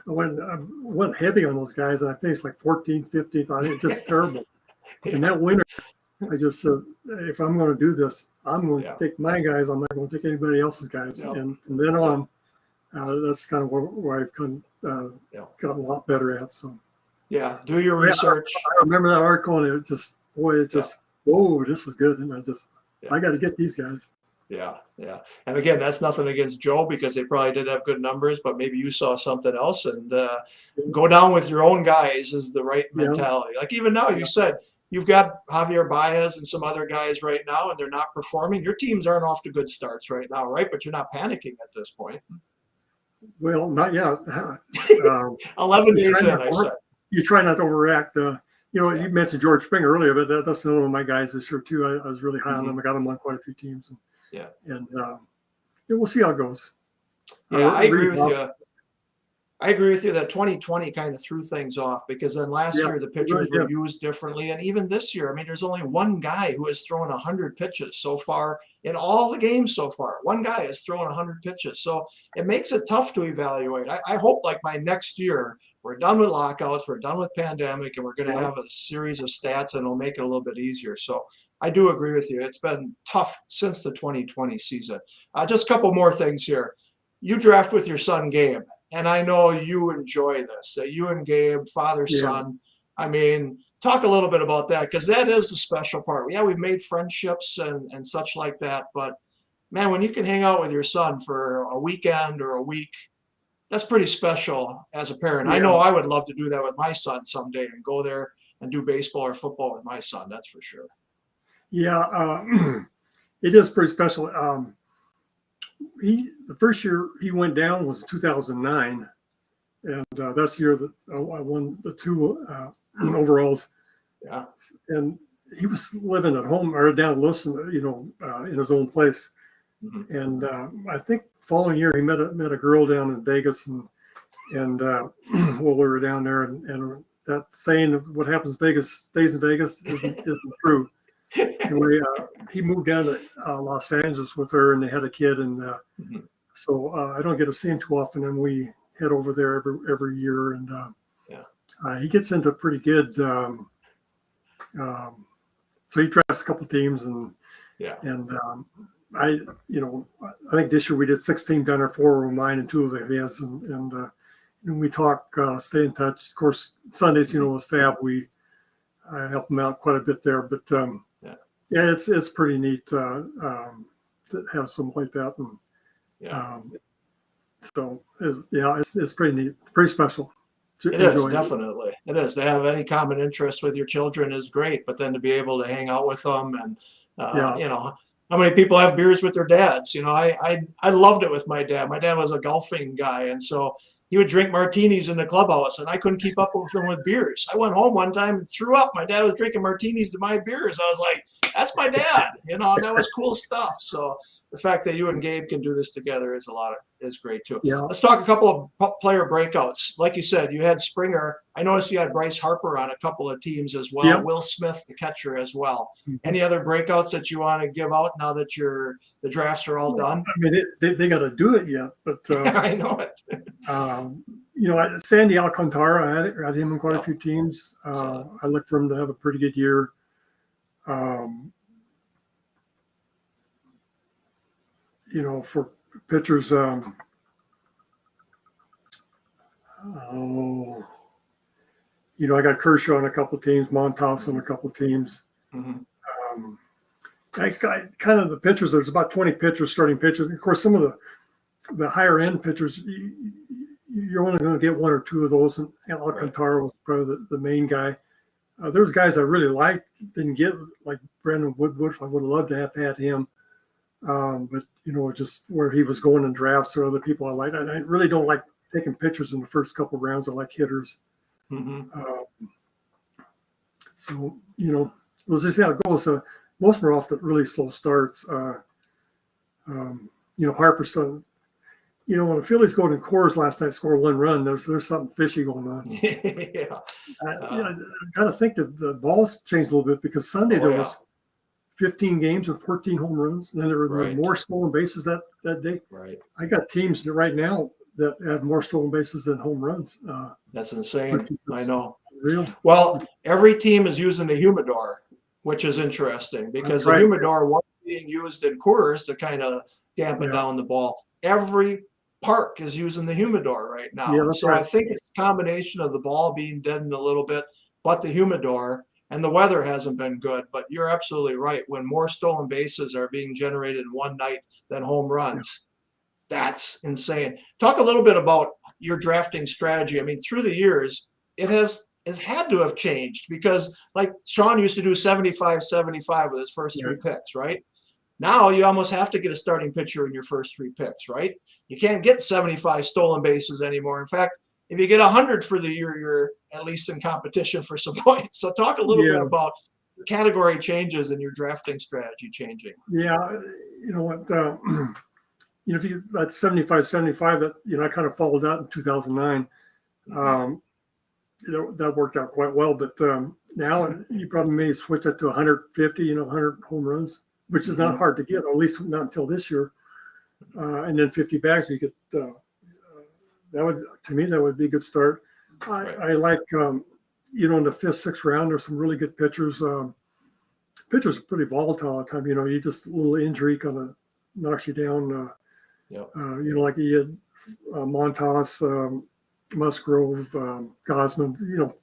B: went heavy on those guys, and I finished like 14th, 15th. I think it's just terrible. And that winter, I just said, if I'm going to do this, I'm going to take my guys. I'm not going to take anybody else's guys. And from then on, that's kind of where I've gotten a lot better at. So,
A: do your research.
B: I remember that article, and it just, whoa, this is good. And I got to get these guys.
A: Yeah. And again, that's nothing against Joe, because they probably did have good numbers, but maybe you saw something else, and go down with your own guys is the right mentality. Like even now, you said you've got Javier Baez and some other guys right now, and they're not performing. Your teams aren't off to good starts right now, right? But you're not panicking at this point.
B: Well, not yet.
A: 11 days in, I said.
B: You try not to overreact. You mentioned George Springer earlier, but that's another one of my guys this year too. I was really high on him. I got him on quite a few teams. And we'll see how it goes.
A: I agree with you. I agree with you that 2020 kind of threw things off, because then last year the pitchers were used differently. And even this year, I mean, there's only one guy who has thrown 100 pitches so far in all the games so far. One guy has thrown 100 pitches. So it makes it tough to evaluate. I hope like by next year, we're done with lockouts, we're done with pandemic, and we're going to have a series of stats, and it'll make it a little bit easier. So I do agree with you. It's been tough since the 2020 season. Just a couple more things here. You draft with your son, Gabe. And I know you enjoy this. You and Gabe, father, son. I mean, talk a little bit about that, because that is a special part. Yeah, we've made friendships and such like that. But, man, when you can hang out with your son for a weekend or a week, that's pretty special as a parent. I know I would love to do that with my son someday and go there and do baseball or football with my son. That's for sure. Yeah,
B: it is pretty special. The first year he went down was 2009, and that's the year that I won the 2 overalls.
A: Yeah,
B: and he was living at home or down in Lewiston, in his own place. And I think following year he met a girl down in Vegas, and while we were down there, and that saying "what happens in Vegas stays in Vegas" isn't true. Anyway, he moved down to Los Angeles with her, and they had a kid, and so I don't get to see him too often, and we head over there every year, and he gets into pretty good. So he drafts a couple teams, and I think this year we did 16 down there, 4 were mine and 2 of his, and we talk, stay in touch. Of course, Sundays, with Fab, I help him out quite a bit there, but it's pretty neat to have something like that, and so it's pretty neat, pretty special.
A: It is, definitely. It is. To have any common interest with your children is great, but then to be able to hang out with them, and how many people have beers with their dads? I loved it with my dad. My dad was a golfing guy, and so he would drink martinis in the clubhouse, and I couldn't keep up with him with beers. I went home one time and threw up. My dad was drinking martinis to my beers. I was like, that's my dad, and that was cool stuff. So the fact that you and Gabe can do this together is great too.
B: Yeah.
A: Let's talk a couple of player breakouts. Like you said, you had Springer. I noticed you had Bryce Harper on a couple of teams as well.
B: Yep.
A: Will Smith, the catcher, as well.
B: Mhm.
A: Any other breakouts that you want to give out now that the drafts are all done?
B: I mean, they got to do it yet, but
A: I know it.
B: Sandy Alcantara, I had him in quite a
A: Yep.
B: few teams. I looked for him to have a pretty good year. For pitchers, I got Kershaw on a couple of teams, Montas on a couple of teams.
A: Mm-hmm.
B: Kind of the pitchers, there's about 20 pitchers, starting pitchers. Of course, some of the higher end pitchers, you're only going to get one or two of those. And Alcantara was probably the main guy. There's guys I really liked, didn't get, like Brandon Woodruff. I would have loved to have had him. But just where he was going in drafts or other people I like. I really don't like taking pitchers in the first couple of rounds. I like hitters.
A: Mm-hmm.
B: We'll just see how it goes. Most are off the really slow starts. Harper's done. When the Phillies go to Coors last night, score one run, there's something fishy going on.
A: Yeah.
B: I kind of think that the balls changed a little bit because Sunday there was 15 games and 14 home runs, and then there were more stolen bases that day.
A: Right. I
B: got teams right now that have more stolen bases than home runs.
A: That's insane. I know.
B: Real.
A: Well, every team is using the humidor, which is interesting because the humidor was being used in Coors to kind of dampen down the ball. Every park is using the humidor right now.
B: Yeah,
A: so I think it's a combination of the ball being deadened a little bit, but the humidor. And the weather hasn't been good, but you're absolutely right. When more stolen bases are being generated in one night than home runs, that's insane. Talk a little bit about your drafting strategy. I mean, through the years, it has had to have changed because like Sean used to do 75-75 with his first three picks, right? Now you almost have to get a starting pitcher in your first three picks, right? You can't get 75 stolen bases anymore. In fact, if you get 100 for the year, you're at least in competition for some points. So talk a little bit about the category changes and your drafting strategy changing.
B: Yeah, you know what? If you that 75-75, that I kind of followed that in 2009. That worked out quite well. But now you probably may switch it to 150. 100 home runs, which is not hard to get, or at least not until this year. And then 50 bags, you get. That would be a good start. I like, in the fifth, sixth round, there's some really good pitchers. Pitchers are pretty volatile at times. You just a little injury kind of knocks you down. Like you had Montas, Musgrove, Gosman.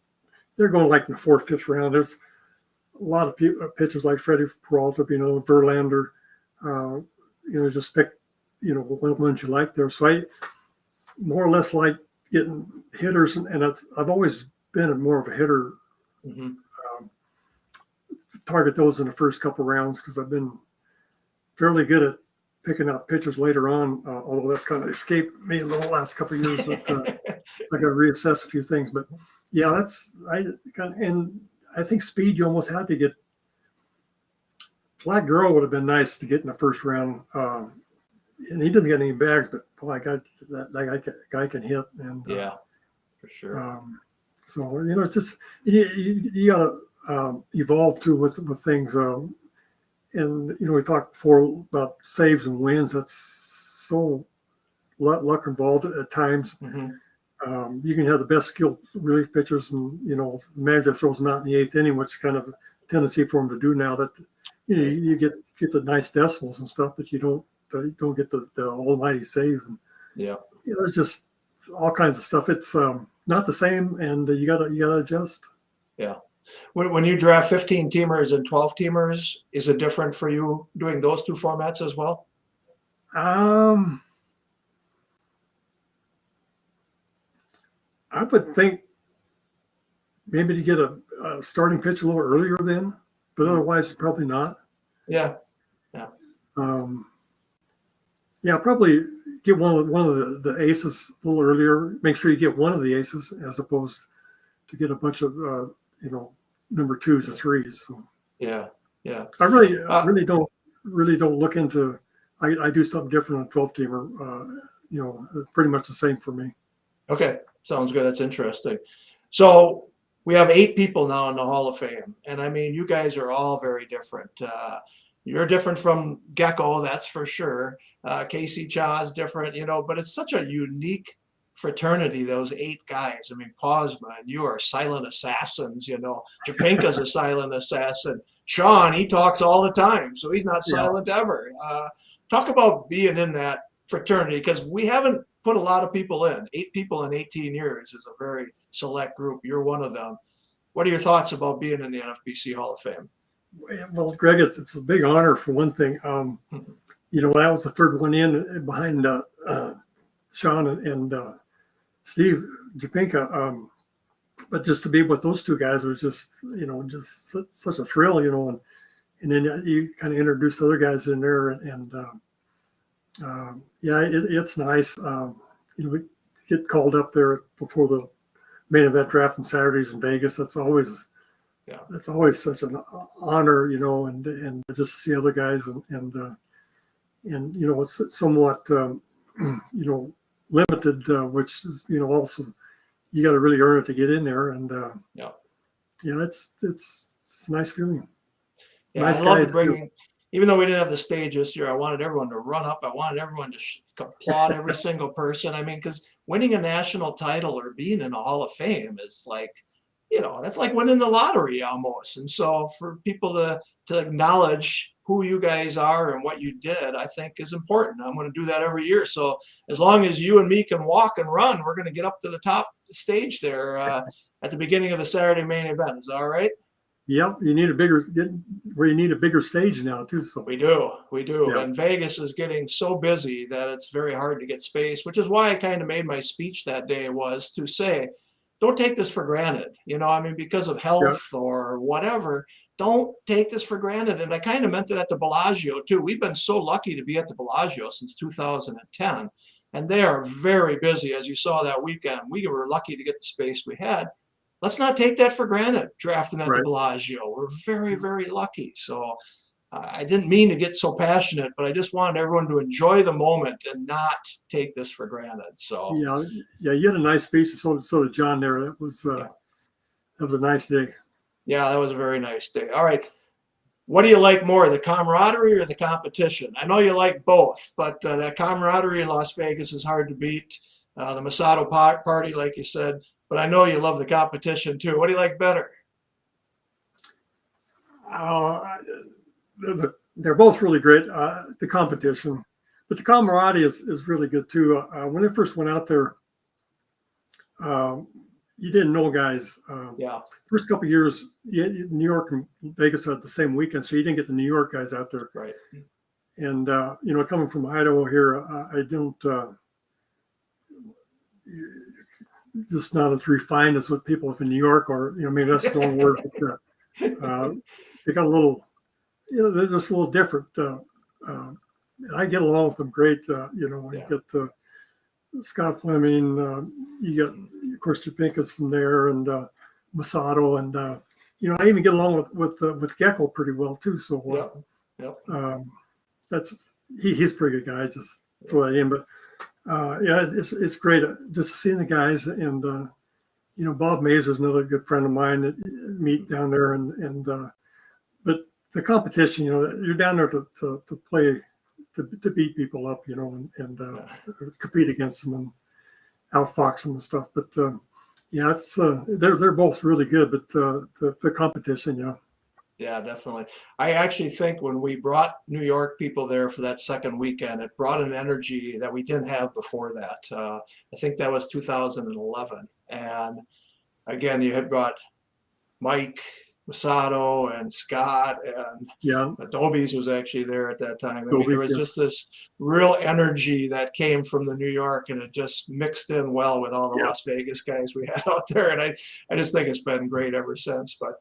B: They're going like in the fourth, fifth round. There's a lot of pitchers like Freddie Peralta, Verlander. Just pick, ones you like there. So I more or less like getting hitters, and I've always been more of a hitter. Target those in the first couple rounds because I've been fairly good at picking out pitchers later on. Although that's kind of escaped me in the last couple of years, but I got to reassess a few things. But yeah, and I think speed you almost had to get. Flat Girl would have been nice to get in the first round. And he doesn't get any bags, but boy, that guy can hit. And
A: for sure.
B: So it's just you got to evolve too with things. And we talked before about saves and wins. That's so luck involved at times. You can have the best skilled relief pitchers, and the manager throws them out in the eighth inning, which is kind of a tendency for him to do now. That you get the nice decimals and stuff, but you don't get the almighty save. And, there's just all kinds of stuff. It's not the same, and you gotta adjust.
A: Yeah. When you draft 15 teamers and 12 teamers, is it different for you doing those two formats as well?
B: I would think maybe to get a starting pitch a little earlier then, but otherwise probably not.
A: Yeah.
B: Probably get one of the aces a little earlier. Make sure you get one of the aces as opposed to get a bunch of number twos or threes. So,
A: yeah.
B: I really don't look into. I do something different on 12 teamer. Pretty much the same for me.
A: Okay, sounds good. That's interesting. So we have 8 people now in the Hall of Fame, and I mean, you guys are all very different. You're different from Gecko, that's for sure. Casey Cha is different, but it's such a unique fraternity, those 8 guys. I mean, Posma and you are silent assassins, Japinka's a silent assassin. Sean, he talks all the time, so he's not silent ever. Talk about being in that fraternity, because we haven't put a lot of people in. 8 people in 18 years is a very select group. You're one of them. What are your thoughts about being in the NFBC Hall of Fame?
B: Well, Greg, it's a big honor for one thing. I was the third one in behind Sean and Steve Japinka. But just to be with those 2 guys was just such a thrill, and then you kind of introduce other guys in there, and it's nice. We get called up there before the main event draft on Saturdays in Vegas. That's always such an honor, and just to see other guys and it's somewhat limited, which is also you got to really earn it to get in there, and it's a nice feeling.
A: Yeah,
B: nice
A: I love
B: guys
A: bringing. Even though we didn't have the stage this year, I wanted everyone to run up. I wanted everyone to applaud every single person. I mean, because winning a national title or being in a Hall of Fame is like, that's like winning the lottery almost. And so for people to acknowledge who you guys are and what you did, I think is important. I'm going to do that every year. So as long as you and me can walk and run, we're going to get up to the top stage there at the beginning of the Saturday main event. Is that all right?
B: Yeah, you need a bigger stage now too. So
A: we do.
B: Yeah.
A: And Vegas is getting so busy that it's very hard to get space, which is why I kind of made my speech that day, was to say, don't take this for granted. Because of health or whatever, don't take this for granted. And I kind of meant it at the Bellagio too. We've been so lucky to be at the Bellagio since 2010, and they are very busy. As you saw that weekend, we were lucky to get the space we had. Let's not take that for granted, drafting at the Bellagio. We're very, very lucky. So I didn't mean to get so passionate, but I just wanted everyone to enjoy the moment and not take this for granted. So
B: you had a nice speech. So did John there. That was a nice day.
A: Yeah, that was a very nice day. All right. What do you like more, the camaraderie or the competition? I know you like both, but that camaraderie in Las Vegas is hard to beat. The Masato party, like you said. But I know you love the competition too. What do you like better?
B: They're both really great. The competition, but the camaraderie is really good too. When I first went out there, you didn't know guys. First couple of years, New York and Vegas had the same weekend, so you didn't get the New York guys out there.
A: Right.
B: And coming from Idaho here, I don't. Just not as refined as what people in New York, or maybe that's the wrong word. But, they got a little, they're just a little different. I get along with them great. You get Scott Fleming, you get of course Japinka's from there, and Masato, and I even get along with Gecko pretty well too. So that's he's a pretty good guy. Just throw that in, but. It's great just seeing the guys, and Bob Mazur is another good friend of mine that meet down there, and but the competition, you're down there to play to beat people up, and compete against them and outfox them and stuff. But it's they're both really good, but the competition,
A: Yeah, definitely. I actually think when we brought New York people there for that second weekend, it brought an energy that we didn't have before that. I think that was 2011. And again, you had brought Mike Masato and Scott, and Adobe's was actually there at that time. I mean, there was just this real energy that came from the New York, and it just mixed in well with all the Las Vegas guys we had out there. And I just think it's been great ever since. But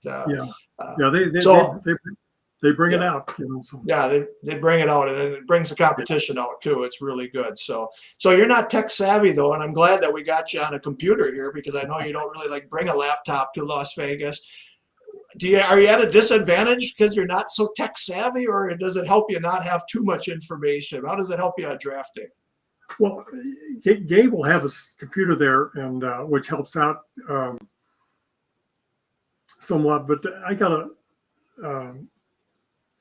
B: they bring it
A: Yeah.
B: out. So.
A: Yeah, they bring it out, and it brings the competition out too. It's really good. So you're not tech savvy though, and I'm glad that we got you on a computer here, because I know you don't really like bring a laptop to Las Vegas. Are you at a disadvantage because you're not so tech savvy, or does it help you not have too much information? How does it help you on drafting?
B: Well, Gabe will have his computer there, and which helps out somewhat. But I got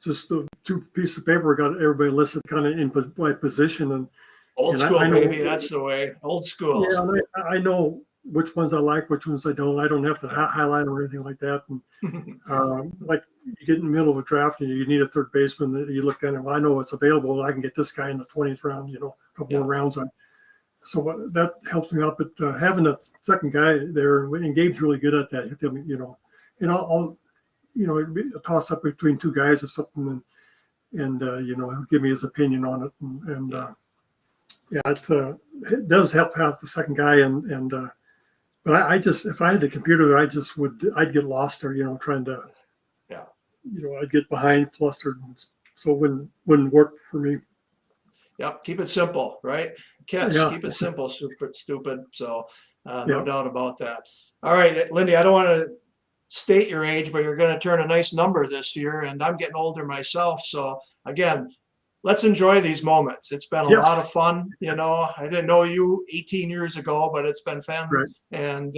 B: just the 2 pieces of paper. Got everybody listed kind of in my position, and
A: Old
B: and
A: school,
B: I know,
A: baby. That's the way. Old school.
B: Yeah, and I know which ones I like, which ones I don't. I don't have to highlight them or anything like that. And like you get in the middle of a draft and you need a third baseman, you look at it. Well, I know it's available. I can get this guy in the 20th round. A couple more rounds on. So that helps me out. But having a second guy there, and Gabe's really good at that. I'll it'd be a toss up between 2 guys or something, and he'll give me his opinion on it. And it does help out the second guy. But I just, if I had the computer, I'd get lost there, trying to, I'd get behind, flustered, so it wouldn't work for me.
A: Yep, keep it simple, right? Kids, keep it simple, stupid. So no doubt about that. All right, Lindy, I don't want to state your age, but you're going to turn a nice number this year, and I'm getting older myself. So again, let's enjoy these moments. It's been a lot of fun. I didn't know you 18 years ago, but it's been fun.
B: Right.
A: And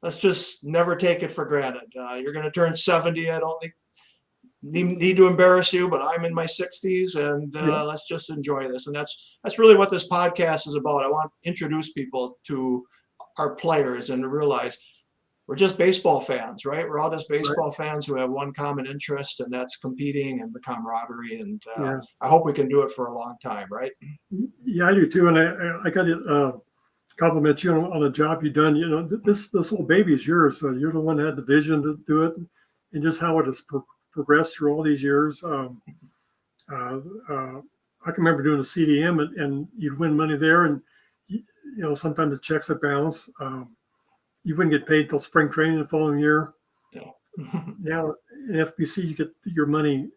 A: let's just never take it for granted. You're going to turn 70. I don't think need to embarrass you, but I'm in my 60s, and let's just enjoy this. And that's really what this podcast is about. I want to introduce people to our players and to realize we're just baseball fans, right? We're all just baseball fans who have one common interest, and that's competing and the camaraderie. And I hope we can do it for a long time, right?
B: Yeah, I do too. And I got to compliment you on a job you've done. This whole baby is yours. So you're the one that had the vision to do it, and just how it has progressed through all these years. I can remember doing a CDM, and you'd win money there, and sometimes the checks would bounce. You wouldn't get paid until spring training the following year.
A: Yeah.
B: Now in FBC, you get your money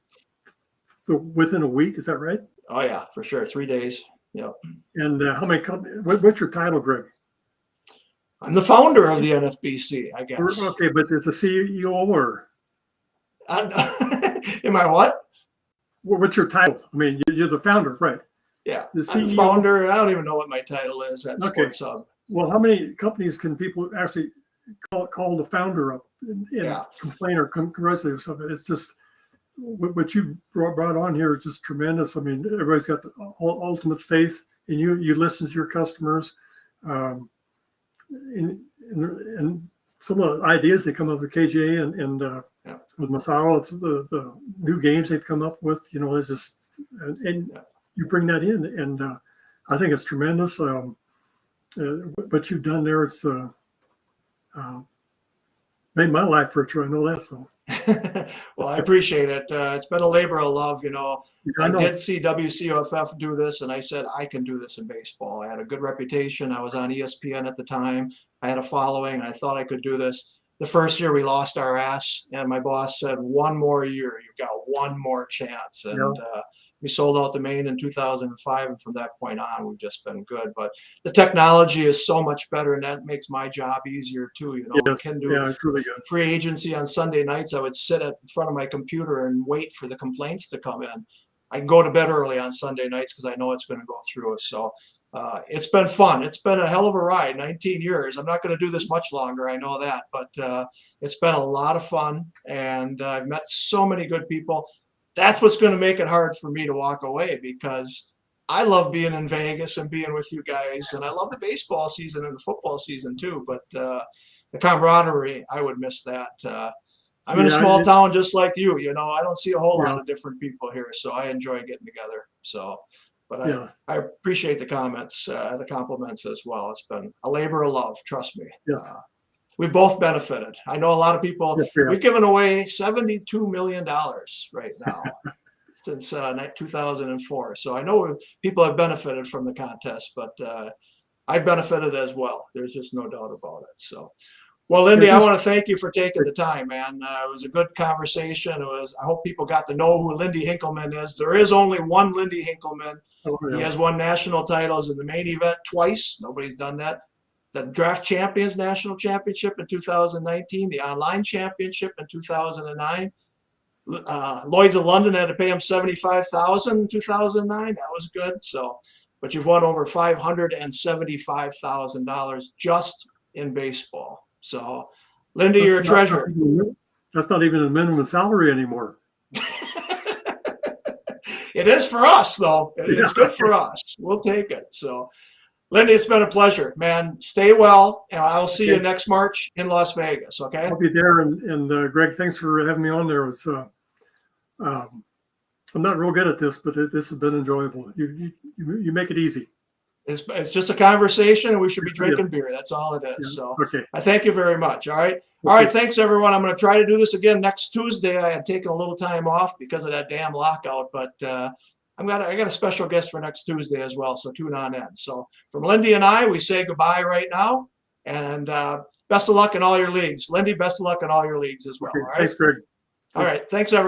B: within a week. Is that right?
A: Oh yeah, for sure. 3 days. Yeah.
B: And how many companies? What's your title, Greg?
A: I'm the founder of the NFBC, I guess.
B: Okay, but there's a CEO or?
A: Am I what?
B: What's your title? I mean, you're the founder, right?
A: Yeah,
B: The
A: I'm the founder. I don't even know what my title is at Sports Hub.
B: Well, how many companies can people actually call the founder up and complain or congratulate or something? It's just what you brought on here is just tremendous. I mean, everybody's got the ultimate faith in you. You listen to your customers, and some of the ideas they come up with KJ and with Masao, it's the new games they've come up with. It's just and you bring that in, and I think it's tremendous. What you've done there, it's made my life richer. I know that. So,
A: well, I appreciate it. It's been a labor of love.
B: I
A: did see WCOFF do this, and I said I can do this in baseball. I had a good reputation. I was on ESPN at the time. I had a following, and I thought I could do this. The first year we lost our ass, and my boss said, "1 more year, you got 1 more chance." And we sold out the main in 2005, and from that point on, we've just been good. But the technology is so much better, and that makes my job easier too. We can do
B: it's really good.
A: free agency on Sunday nights. I would sit in front of my computer and wait for the complaints to come in. I can go to bed early on Sunday nights because I know it's going to go through. So it's been fun. It's been a hell of a ride, 19 years. I'm not going to do this much longer, I know that, but it's been a lot of fun, and I've met so many good people. That's what's going to make it hard for me to walk away, because I love being in Vegas and being with you guys, and I love the baseball season and the football season too. But the camaraderie, I would miss that. I'm in a small town just like you. I don't see a whole lot of different people here, so I enjoy getting together. So, but I appreciate the comments, the compliments as well. It's been a labor of love, trust me.
B: Yes.
A: We've both benefited. I know a lot of people. We've given away $72 million right now since 2004. So I know people have benefited from the contest, but I benefited as well. There's just no doubt about it. So, Well, Lindy,
B: Yeah,
A: I
B: just-
A: want to thank you for taking the time, man. It was a good conversation. I hope people got to know who Lindy Hinkelman is. There is only one Lindy Hinkelman.
B: Oh,
A: He
B: yeah.
A: has won national titles in the main event twice. Nobody's done that. The Draft Champions National Championship in 2019, the Online Championship in 2009. Lloyd's of London had to pay him $75,000 in 2009. That was good. So, but you've won over $575,000 just in baseball. So, Lindy, you're a treasure.
B: That's not even a minimum salary anymore.
A: It is for us, though. It's good for us. We'll take it. So, Lindy, it's been a pleasure, man. Stay well, and I'll see you next March in Las Vegas. Okay.
B: I'll be there. And Greg, thanks for having me on there. It was, I'm not real good at this, but this has been enjoyable. You make it easy.
A: It's just a conversation, and we should be drinking beer. That's all it is.
B: Yeah.
A: So
B: Okay.
A: I thank you very much. All right. All right. Thanks, everyone. I'm going to try to do this again next Tuesday. I had taken a little time off because of that damn lockout, but I got a special guest for next Tuesday as well. So tune on in. So from Lindy and I, we say goodbye right now, and best of luck in all your leagues. Lindy, best of luck in all your leagues as well.
B: Okay.
A: All right.
B: Thanks, Greg.
A: All right. Thanks, everyone.